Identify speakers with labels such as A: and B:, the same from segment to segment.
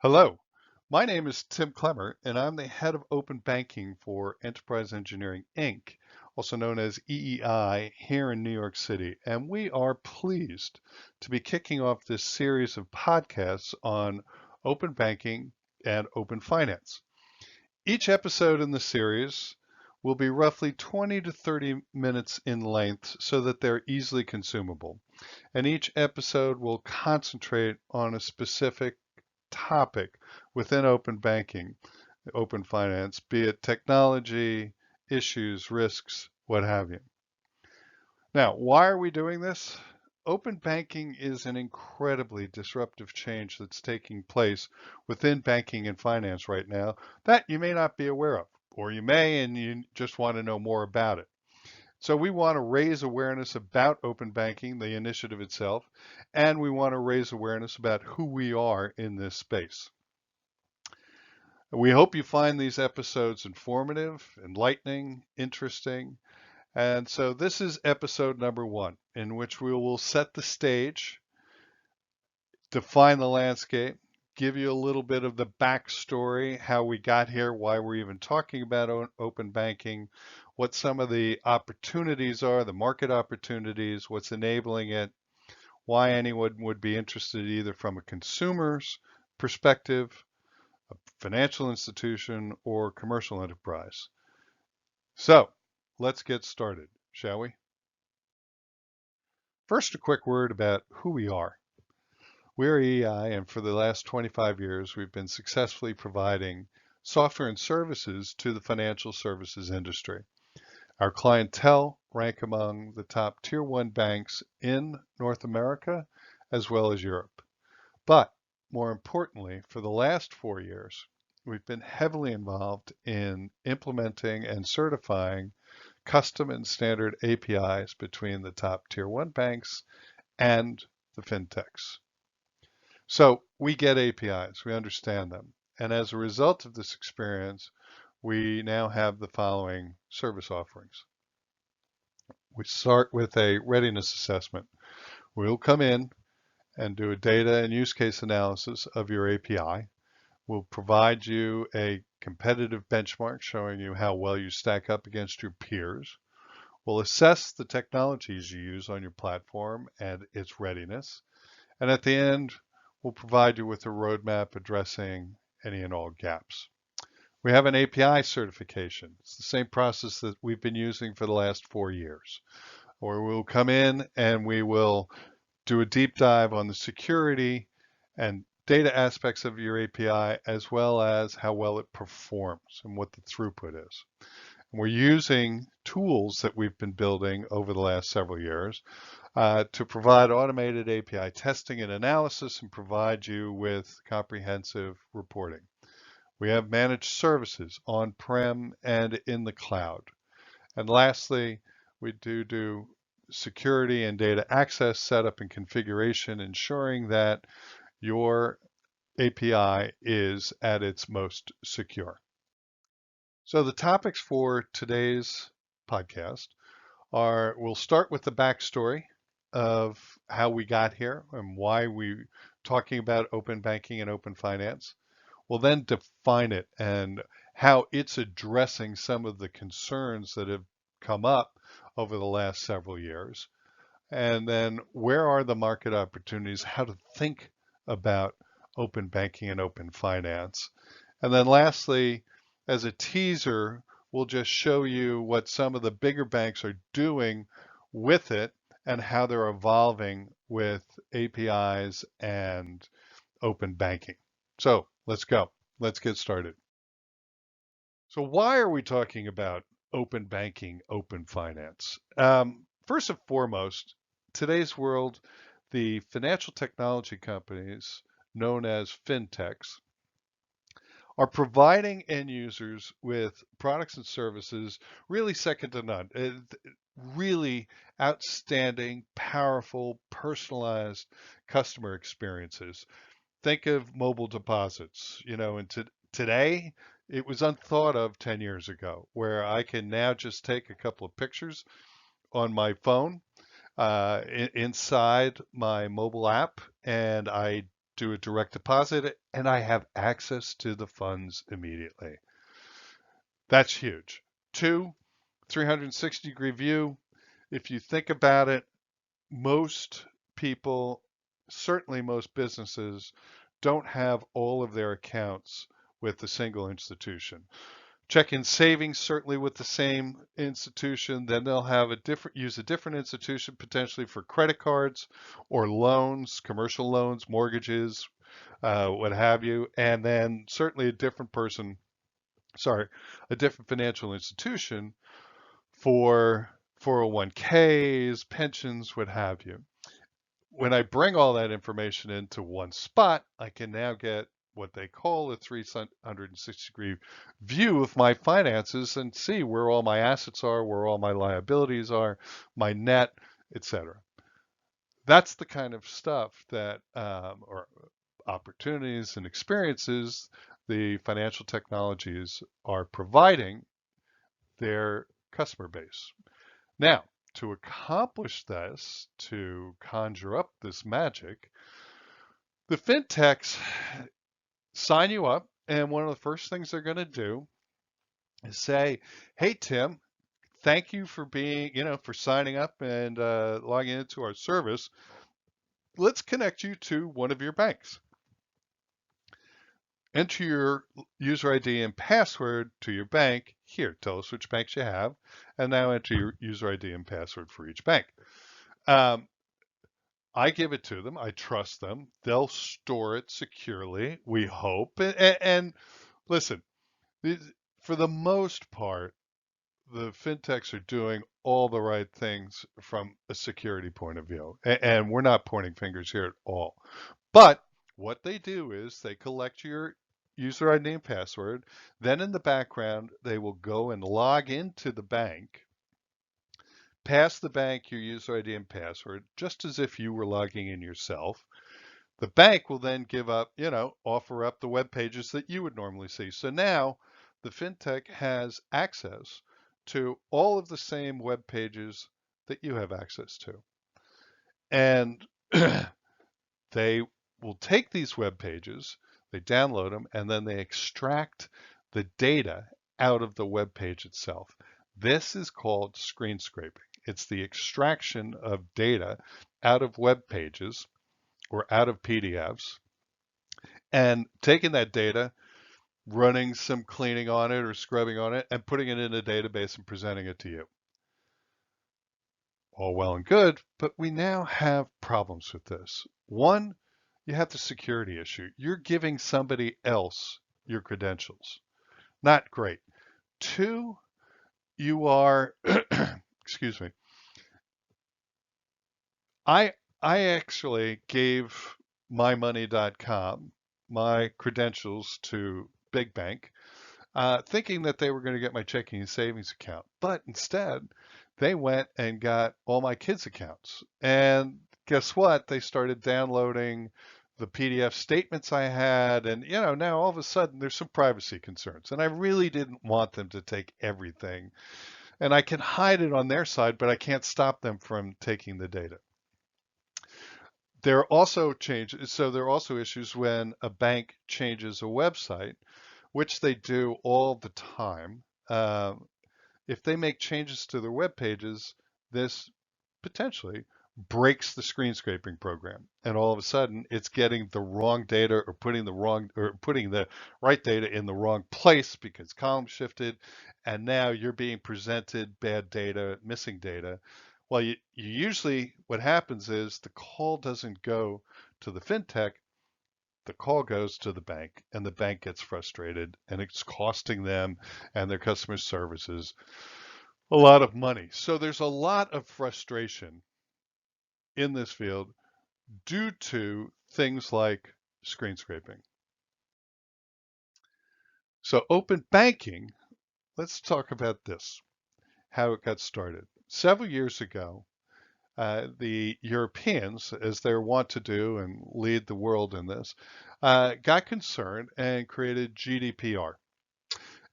A: Hello, my name is Tim Clemmer, and I'm the head of open banking for Enterprise Engineering Inc., also known as EEI, here in New York City. And we are pleased to be kicking off this series of podcasts on open banking and open finance. Each episode in the series will be roughly 20 to 30 minutes in length so that they're easily consumable. And each episode will concentrate on a specific topic within open banking, open finance, be it technology, issues, risks, what have you. Now, why are we doing this? Open banking is an incredibly disruptive change that's taking place within banking and finance right now that you may not be aware of, or you may and you just want to know more about it. So we want to raise awareness about open banking, the initiative itself, and we want to raise awareness about who we are in this space. We hope you find these episodes informative, enlightening, interesting. And so this is episode number 1, in which we will set the stage, define the landscape, give you a little bit of the backstory, how we got here, why we're even talking about open banking, what some of the opportunities are, the market opportunities, what's enabling it, why anyone would be interested either from a consumer's perspective, a financial institution, or commercial enterprise. So let's get started, shall we? First, a quick word about who we are. We're EI, and for the last 25 years, we've been successfully providing software and services to the financial services industry. Our clientele rank among the top tier 1 banks in North America as well as Europe. But more importantly, for the last 4 years, we've been heavily involved in implementing and certifying custom and standard APIs between the top tier 1 banks and the fintechs. So we get APIs, we understand them. And as a result of this experience, we now have the following service offerings. We start with a readiness assessment. We'll come in and do a data and use case analysis of your API. We'll provide you a competitive benchmark showing you how well you stack up against your peers. We'll assess the technologies you use on your platform and its readiness. And at the end, we'll provide you with a roadmap addressing any and all gaps. We have an API certification. It's the same process that we've been using for the last 4 years, where we'll come in and we will do a deep dive on the security and data aspects of your API, as well as how well it performs and what the throughput is. And we're using tools that we've been building over the last several years to provide automated API testing and analysis and provide you with comprehensive reporting. We have managed services on-prem and in the cloud. And lastly, we do security and data access setup and configuration, ensuring that your API is at its most secure. So the topics for today's podcast are, we'll start with the backstory of how we got here and why we're talking about open banking and open finance. We'll then define it and how it's addressing some of the concerns that have come up over the last several years. And then where are the market opportunities, how to think about open banking and open finance. And then lastly, as a teaser, we'll just show you what some of the bigger banks are doing with it and how they're evolving with APIs and open banking. So let's go. Let's get started. So why are we talking about open banking, open finance? First and foremost, today's world, the financial technology companies known as fintechs are providing end users with products and services really second to none. Really outstanding, powerful, personalized customer experiences. Think of mobile deposits. And today, it was unthought of 10 years ago, where I can now just take a couple of pictures on my phone inside my mobile app, and I do a direct deposit, and I have access to the funds immediately. That's huge. Two, 360-degree view. If you think about it, most people, certainly most businesses, don't have all of their accounts with a single institution. Check-in savings certainly with the same institution, then they'll have use a different institution potentially for credit cards or loans, commercial loans, mortgages, what have you, and then certainly a different financial institution for 401ks, pensions, what have you. When I bring all that information into one spot, I can now get what they call a 360-degree view of my finances and see where all my assets are, where all my liabilities are, my net, etc. That's the kind of stuff that, or opportunities and experiences the financial technologies are providing their customer base. Now, to accomplish this, to conjure up this magic, the fintechs sign you up, and one of the first things they're going to do is say, "Hey, Tim, thank you for for signing up and logging into our service. Let's connect you to one of your banks. Enter your user ID and password to your bank. Here, tell us which banks you have, and now enter your user ID and password for each bank." Um, I give it to them. I trust them. They'll store it securely, we hope. And listen, for the most part, the fintechs are doing all the right things from a security point of view. And we're not pointing fingers here at all. But what they do is they collect your user ID and password. Then in the background, they will go and log into the bank, pass the bank your user ID and password, just as if you were logging in yourself. The bank will then offer up the web pages that you would normally see. So now the fintech has access to all of the same web pages that you have access to. And they will take these web pages, they download them, and then they extract the data out of the web page itself. This is called screen scraping. It's the extraction of data out of web pages or out of PDFs and taking that data, running some cleaning on it or scrubbing on it, and putting it in a database and presenting it to you. All well and good, but we now have problems with this. One, you have the security issue. You're giving somebody else your credentials. Not great. Two, you are, excuse me, I actually gave mymoney.com my credentials to Big Bank, thinking that they were going to get my checking and savings account. But instead, they went and got all my kids' accounts. And guess what? They started downloading the PDF statements I had. And, now all of a sudden there's some privacy concerns. And I really didn't want them to take everything. And I can hide it on their side, but I can't stop them from taking the data. There are also issues when a bank changes a website, which they do all the time. If they make changes to their web pages, this potentially breaks the screen scraping program. And all of a sudden it's getting the wrong data or putting the right data in the wrong place because column shifted. And now you're being presented bad data, missing data. Well, you usually, what happens is the call doesn't go to the fintech, the call goes to the bank, and the bank gets frustrated, and it's costing them and their customer services a lot of money. So there's a lot of frustration in this field due to things like screen scraping. So open banking, let's talk about this, how it got started. Several years ago, the Europeans, as they're wont to do and lead the world in this, got concerned and created GDPR.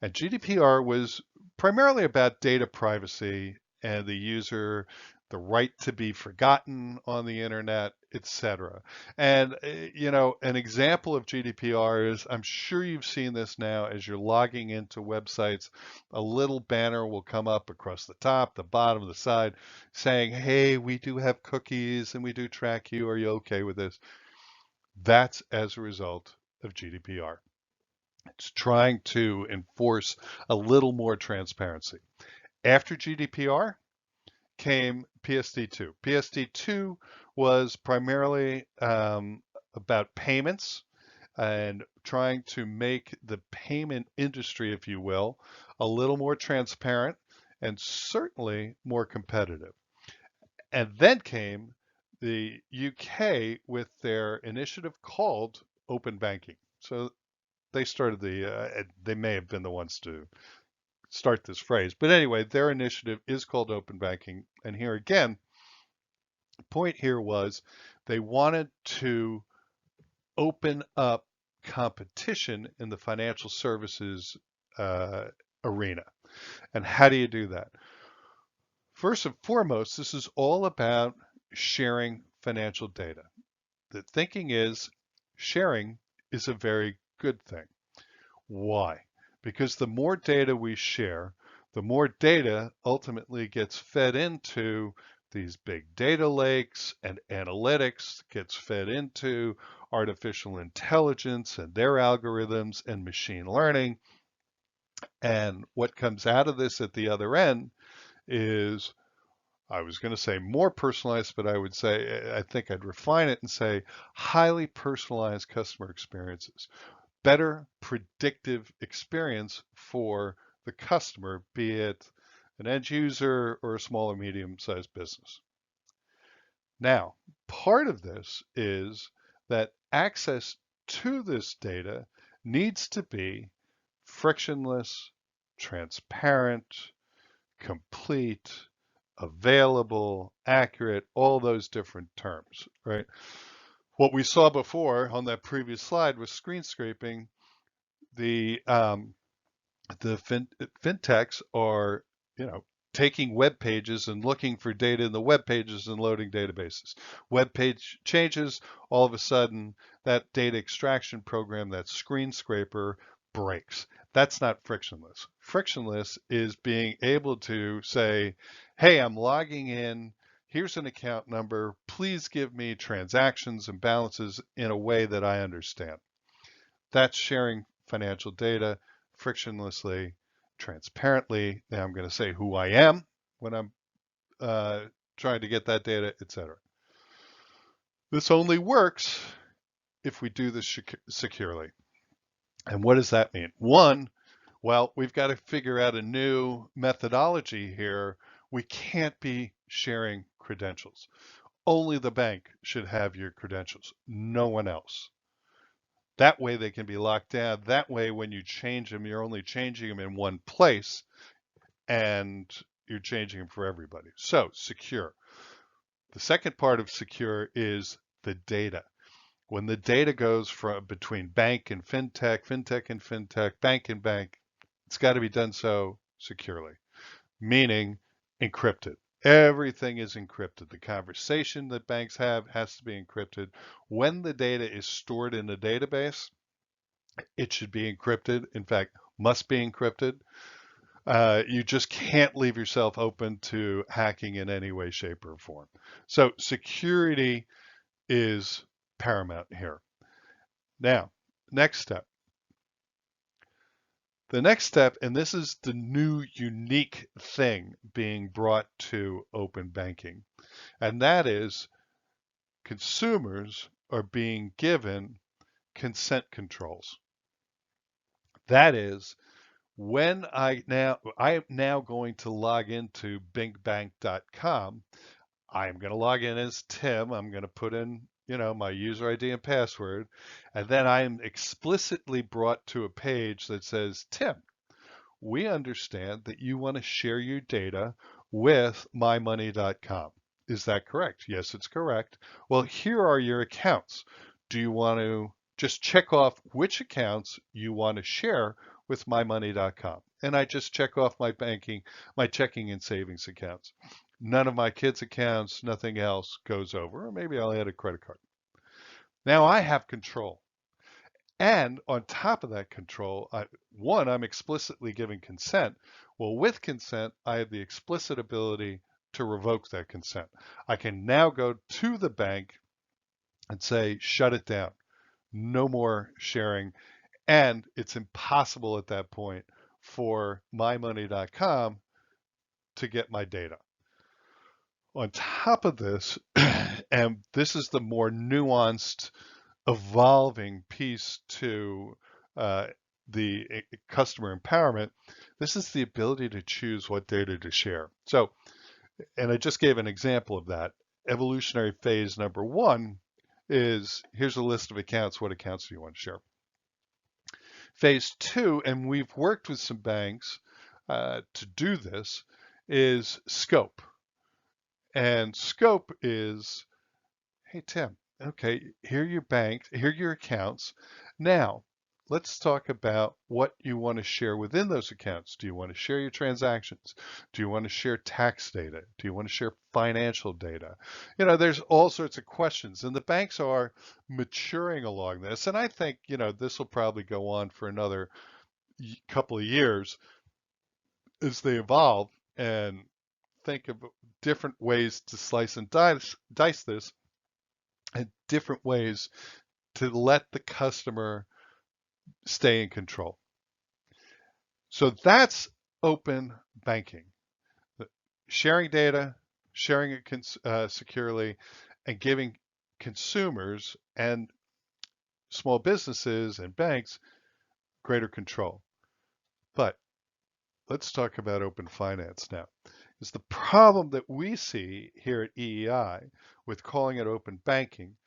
A: And GDPR was primarily about data privacy and the user the right to be forgotten on the internet, etc. And, an example of GDPR is, I'm sure you've seen this now as you're logging into websites, a little banner will come up across the top, the bottom, the side, saying, hey, we do have cookies and we do track you. Are you okay with this? That's as a result of GDPR. It's trying to enforce a little more transparency. After GDPR, came PSD2. PSD2 was primarily about payments and trying to make the payment industry, if you will, a little more transparent and certainly more competitive. And then came the UK with their initiative called Open Banking. So they started they may have been the ones to start this phrase. But anyway, their initiative is called Open Banking. And here again, the point here was they wanted to open up competition in the financial services arena. And how do you do that? First and foremost, this is all about sharing financial data. The thinking is sharing is a very good thing. Why? Because the more data we share, the more data ultimately gets fed into these big data lakes, and analytics gets fed into artificial intelligence and their algorithms and machine learning. And what comes out of this at the other end is, I was going to say more personalized, but I think I'd refine it and say highly personalized customer experiences. Better predictive experience for the customer, be it an end user or a small or medium-sized business. Now, part of this is that access to this data needs to be frictionless, transparent, complete, available, accurate, all those different terms, right? What we saw before on that previous slide was screen scraping. The fintechs are, taking web pages and looking for data in the web pages and loading databases. Web page changes, all of a sudden that data extraction program, that screen scraper, breaks. That's not frictionless. Frictionless is being able to say, hey, I'm logging in. Here's an account number. Please give me transactions and balances in a way that I understand. That's sharing financial data frictionlessly, transparently. Now I'm going to say who I am when I'm trying to get that data, etc. This only works if we do this securely. And what does that mean? One, well, we've got to figure out a new methodology here. We can't be sharing credentials. Only the bank should have your credentials, no one else. That way they can be locked down. That way when you change them, you're only changing them in one place and you're changing them for everybody. So secure. The second part of secure is the data. When the data goes from between bank and fintech, fintech and fintech, bank and bank, it's got to be done so securely, meaning encrypted. Everything is encrypted. The conversation that banks have has to be encrypted. When the data is stored in a database, it should be encrypted. In fact, must be encrypted. You just can't leave yourself open to hacking in any way, shape, or form. So security is paramount here. Now, next step. The next step, and this is the new unique thing being brought to open banking, and that is consumers are being given consent controls. That is, when I am now going to log into bigbank.com, I am going to log in as Tim. I'm going to put in, my user ID and password, and then I am explicitly brought to a page that says, Tim, we understand that you want to share your data with mymoney.com. Is that correct? Yes, it's correct. Well, here are your accounts. Do you want to just check off which accounts you want to share with mymoney.com? And I just check off my checking and savings accounts. None of my kids' accounts, nothing else goes over, or maybe I'll add a credit card. Now I have control. And on top of that control, one, I'm explicitly giving consent. Well, with consent, I have the explicit ability to revoke that consent. I can now go to the bank and say, shut it down. No more sharing. And it's impossible at that point for mymoney.com to get my data. On top of this, and this is the more nuanced, evolving piece to uh, the customer empowerment, this is the ability to choose what data to share. So, and I just gave an example of that. Evolutionary phase number one is here's a list of accounts. What accounts do you want to share? Phase two, and we've worked with some banks to do this, is scope. And scope is, hey, Tim, okay, here are your banks, here are your accounts. Now, let's talk about what you want to share within those accounts. Do you want to share your transactions? Do you want to share tax data? Do you want to share financial data? You know, there's all sorts of questions, and the banks are maturing along this. And I think, you know, this will probably go on for another couple of years as they evolve and think of different ways to slice and dice this and different ways to let the customer stay in control. So that's open banking. Sharing data, sharing it securely, and giving consumers and small businesses and banks greater control. But let's talk about open finance now. Is the problem that we see here at EEI with calling it open banking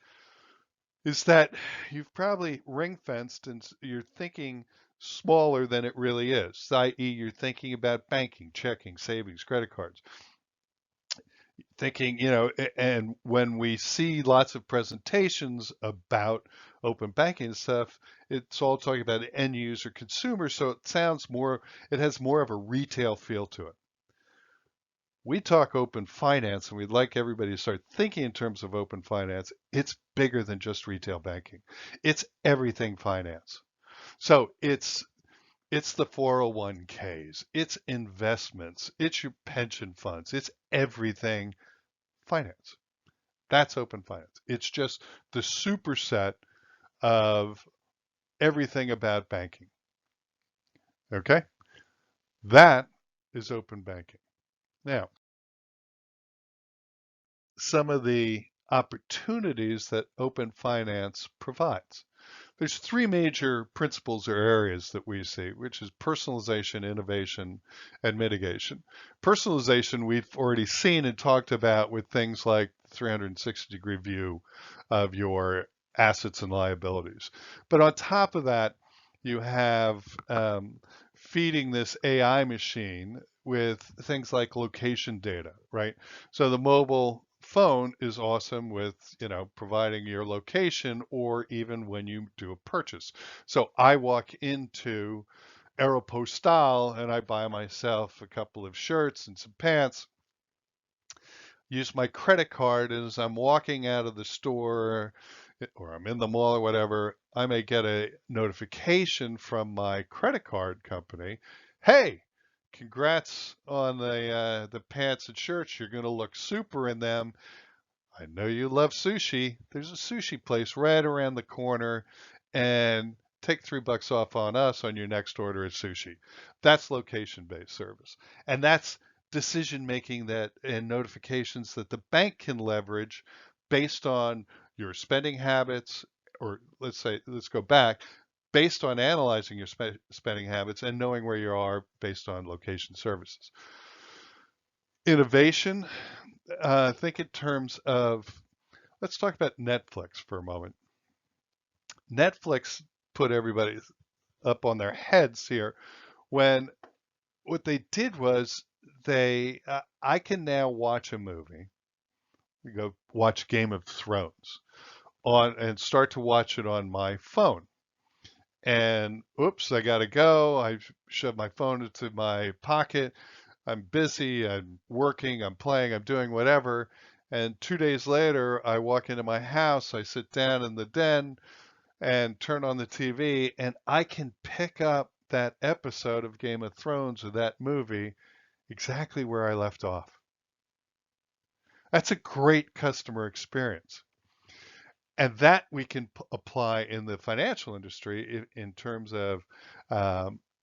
A: is that you've probably ring fenced and you're thinking smaller than it really is, i.e., you're thinking about banking, checking, savings, credit cards. Thinking, you know, and when we see lots of presentations about open banking and stuff, it's all talking about end user consumer, so it sounds more, it has more of a retail feel to it. We talk open finance and we'd like everybody to start thinking in terms of open finance. It's bigger than just retail banking. It's everything finance. So it's the 401ks, it's investments, it's your pension funds, it's everything finance. That's open finance. It's just the superset of everything about banking. Okay? That is open banking. Now, some of the opportunities that open finance provides. There's three major principles or areas that we see, which is personalization, innovation, and mitigation. Personalization we've already seen and talked about with things like 360-degree view of your assets and liabilities. But on top of that, you have feeding this AI machine with things like location data, right? So the mobile phone is awesome with, you know, providing your location or even when you do a purchase. So I walk into Aeropostale and I buy myself a couple of shirts and some pants, use my credit card, and as I'm walking out of the store or I'm in the mall or whatever, I may get a notification from my credit card company. Hey, congrats on the pants and shirts. You're going to look super in them. I know you love sushi. There's a sushi place right around the corner, and take $3 off on us on your next order at sushi. That's location-based service. And that's decision making that and notifications that the bank can leverage based on your spending habits, or let's go back, based on analyzing your spending habits and knowing where you are based on location services. Innovation, think in terms of, let's talk about Netflix for a moment. Netflix put everybody up on their heads here when what they did was I can now watch a movie, go watch Game of Thrones on and start to watch it on my phone. And oops, I gotta go. I shoved my phone into my pocket. I'm busy, I'm working, I'm playing, I'm doing whatever. And 2 days later, I walk into my house, I sit down in the den and turn on the TV, and I can pick up that episode of Game of Thrones or that movie exactly where I left off. That's a great customer experience. And that we can apply in the financial industry in terms of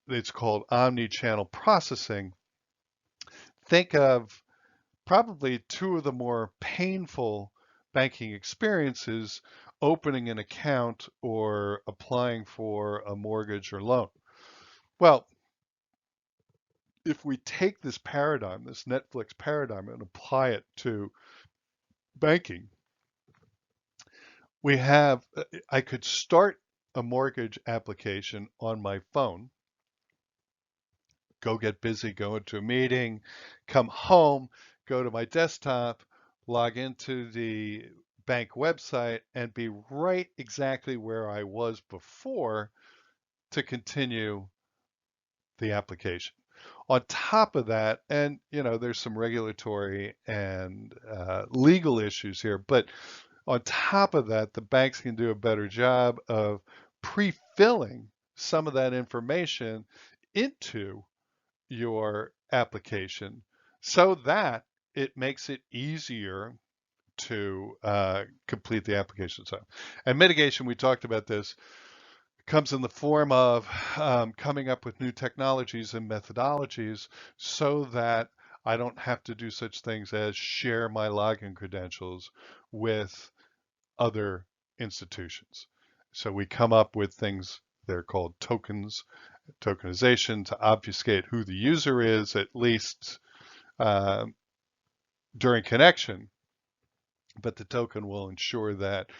A: it's called omni-channel processing. Think of probably two of the more painful banking experiences: opening an account or applying for a mortgage or loan. Well, if we take this paradigm, this Netflix paradigm, and apply it to banking, I could start a mortgage application on my phone, go get busy, go into a meeting, come home, go to my desktop, log into the bank website, and be right exactly where I was before to continue the application. On top of that, and there's some regulatory and legal issues here, but on top of that, the banks can do a better job of pre-filling some of that information into your application so that it makes it easier to complete the application. So, and mitigation, we talked about this, comes in the form of coming up with new technologies and methodologies so that I don't have to do such things as share my login credentials with other institutions. So we come up with things, they're called tokens, tokenization, to obfuscate who the user is, at least uh, during connection. But the token will ensure that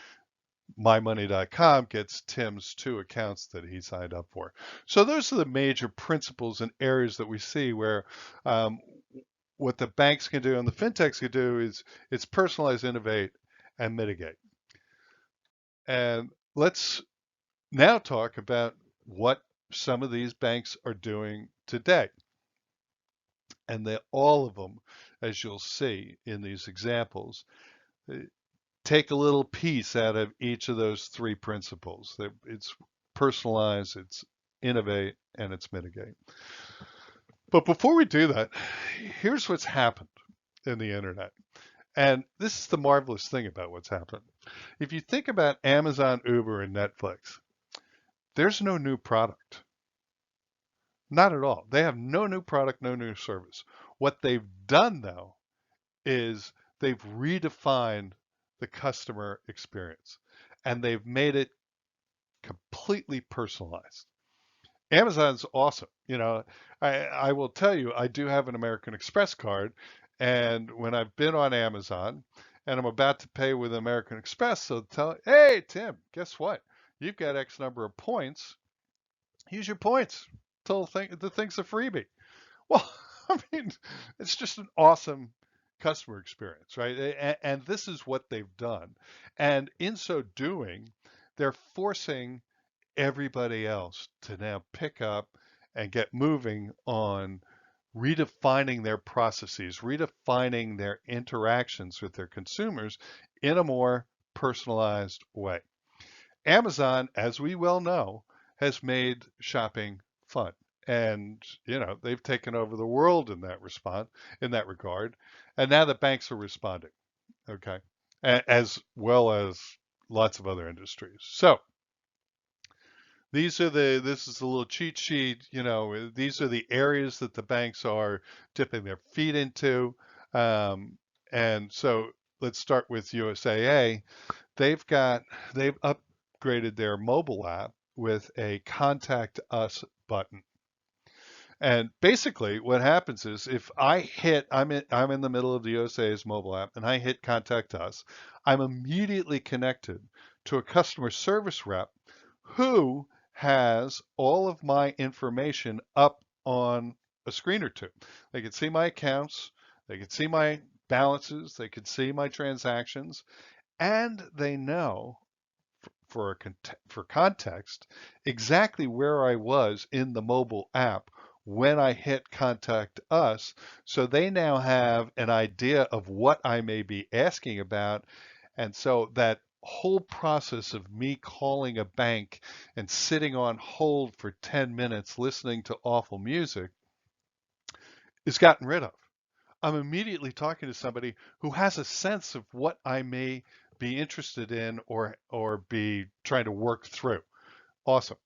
A: mymoney.com gets Tim's 2 accounts that he signed up for. So those are the major principles and areas that we see where um, what the banks can do and the fintechs can do is it's personalize, innovate, and mitigate. And let's now talk about what some of these banks are doing today. And all of them, as you'll see in these examples, take a little piece out of each of those three principles. It's personalize, it's innovate, and it's mitigate. But before we do that, here's what's happened in the internet. And this is the marvelous thing about what's happened. If you think about Amazon, Uber, and Netflix, there's no new product. Not at all. They have no new product, no new service. What they've done, though, is they've redefined the customer experience and they've made it completely personalized. Amazon's awesome. I will tell you, I do have an American Express card, and when I've been on Amazon and I'm about to pay with American Express, they'll tell, hey, Tim, guess what? You've got X number of points. Use your points till the thing's a freebie. Well, I mean, it's just an awesome customer experience, right? And this is what they've done. And in so doing, they're forcing everybody else to now pick up and get moving on redefining their processes, redefining their interactions with their consumers in a more personalized way. Amazon, as we well know, has made shopping fun. And, they've taken over the world in that regard. And now the banks are responding, okay, as well as lots of other industries. So this is a little cheat sheet, these are the areas that the banks are dipping their feet into. And so let's start with USAA. They've upgraded their mobile app with a contact us button. And basically what happens is if I'm in the middle of the USA's mobile app and I hit contact us, I'm immediately connected to a customer service rep who has all of my information up on a screen or two. They can see my accounts, they can see my balances, they can see my transactions, and they know for context exactly where I was in the mobile app when I hit contact us. So they now have an idea of what I may be asking about. And so that whole process of me calling a bank and sitting on hold for 10 minutes listening to awful music is gotten rid of. I'm immediately talking to somebody who has a sense of what I may be interested in or be trying to work through. Awesome.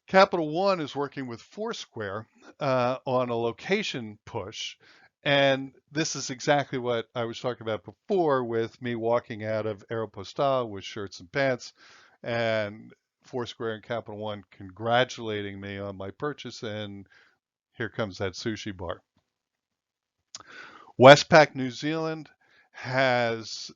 A: Capital One is working with Foursquare on a location push. And this is exactly what I was talking about before with me walking out of Aeropostale with shirts and pants and Foursquare and Capital One congratulating me on my purchase. And here comes that sushi bar. Westpac New Zealand has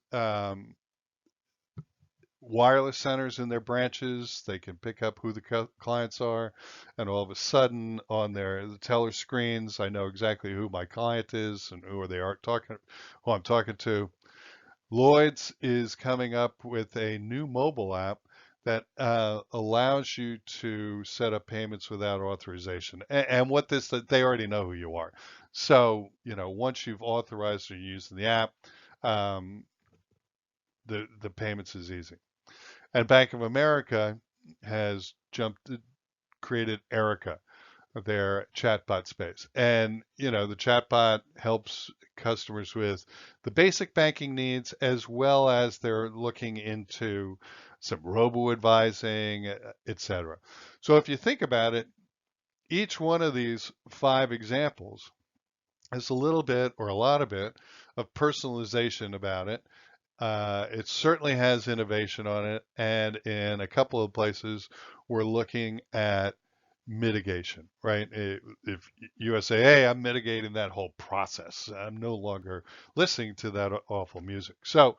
A: wireless centers in their branches. They can pick up who the clients are, and all of a sudden on the teller screens, I know exactly who my client is and who they are talking, who I'm talking to. Lloyd's is coming up with a new mobile app that allows you to set up payments without authorization. And what this, they already know who you are. So, once you've authorized or using the app, um, the payments is easy. And Bank of America has created Erica, their chatbot space. And, the chatbot helps customers with the basic banking needs as well as they're looking into some robo-advising, et cetera. So if you think about it, each one of these 5 examples has a little bit or a lot of it of personalization about it. It certainly has innovation on it, and in a couple of places, we're looking at mitigation, right? If USAA, I'm mitigating that whole process. I'm no longer listening to that awful music. So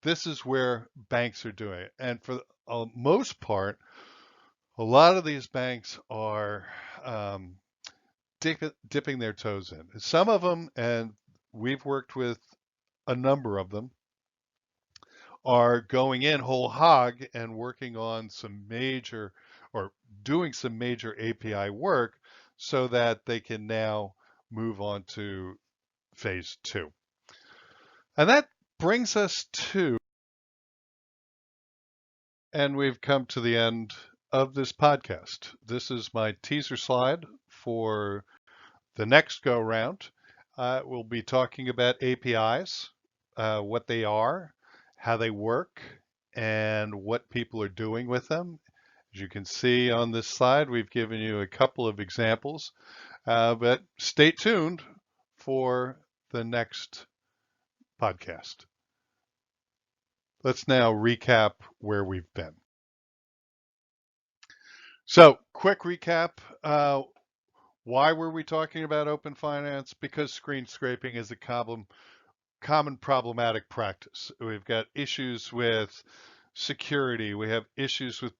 A: this is where banks are doing it, and for the most part, a lot of these banks are dipping their toes in. Some of them, and we've worked with a number of them, are going in whole hog and working on some major or doing some major API work so that they can now move on to phase 2. And that brings us to, and we've come to the end of this podcast. This is my teaser slide for the next go round. We'll be talking about APIs, what they are, how they work, and what people are doing with them. As you can see on this slide, we've given you a couple of examples, but stay tuned for the next podcast. Let's now recap where we've been. So, quick recap. Why were we talking about open finance? Because screen scraping is a common problematic practice. We've got issues with security. We have issues with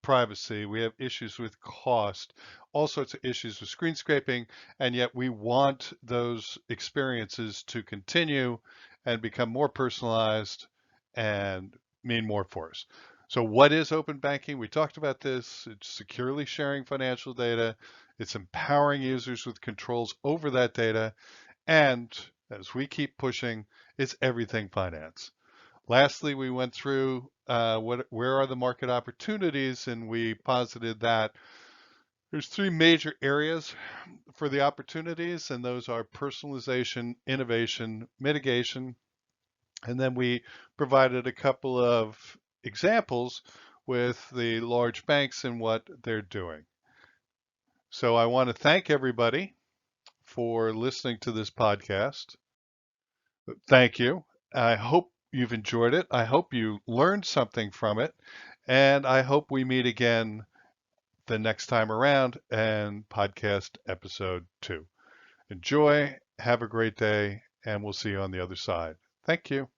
A: privacy. We have issues with cost, all sorts of issues with screen scraping. And yet we want those experiences to continue and become more personalized and mean more for us. So what is open banking? We talked about this. It's securely sharing financial data. It's empowering users with controls over that data. And as we keep pushing, it's everything finance. Lastly, we went through where are the market opportunities, and we posited that there's 3 major areas for the opportunities, and those are personalization, innovation, mitigation. And then we provided a couple of examples with the large banks and what they're doing. So I want to thank everybody for listening to this podcast. Thank you. I hope you've enjoyed it. I hope you learned something from it. And I hope we meet again the next time around and podcast episode 2. Enjoy, have a great day, and we'll see you on the other side. Thank you.